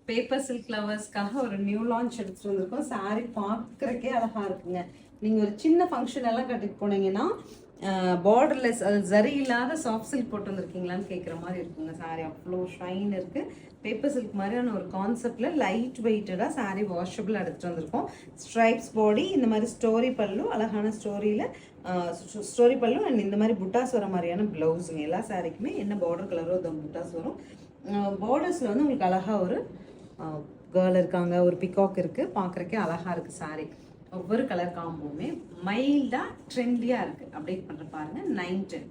Paper silk லவர்ஸ்க்காக ஒரு new launch எடுத்துட்டு வந்திருக்கோம். சாரி பார்க்குறக்கே அழகா இருக்குங்க. நீங்க ஒரு சின்ன ஃபங்க்ஷன் எல்லாம் கட்டிட்டு போனீங்கன்னா பார்டர்லெஸ், அது சரி இல்லாத சாஃப்ட் சில்க் போட்டு வந்திருக்கீங்களான்னு கேட்குற மாதிரி இருக்குங்க. சாரி அவ்வளோ ஷைன் இருக்கு. பேப்பர் சில்க் மாதிரியான ஒரு கான்செப்ட்ல லைட் வெயிட்டடாக சாரி வாஷபிள் எடுத்துட்டு வந்திருக்கோம். ஸ்ட்ரைப்ஸ் பாடி, இந்த மாதிரி ஸ்டோரி பல்லு, அழகான ஸ்டோரி பல்லு அண்ட் இந்த மாதிரி புட்டாஸ் வர மாதிரியான பிளவுஸுங்க. எல்லா சாரிக்குமே என்ன பார்டர் கலரோ அந்த புட்டாஸ் வரும். பார்டர்ஸில் வந்து உங்களுக்கு அழகாக ஒரு கேர்ள் இருக்காங்க, ஒரு பிகாக் இருக்குது, பார்க்குறக்கே அழகாக இருக்குது சாரி. ஒவ்வொரு கலர் காம்போவுமே மைல்டாக ட்ரெண்டியாக இருக்குது. அப்டேட் பண்ணுற பாருங்கள் 910.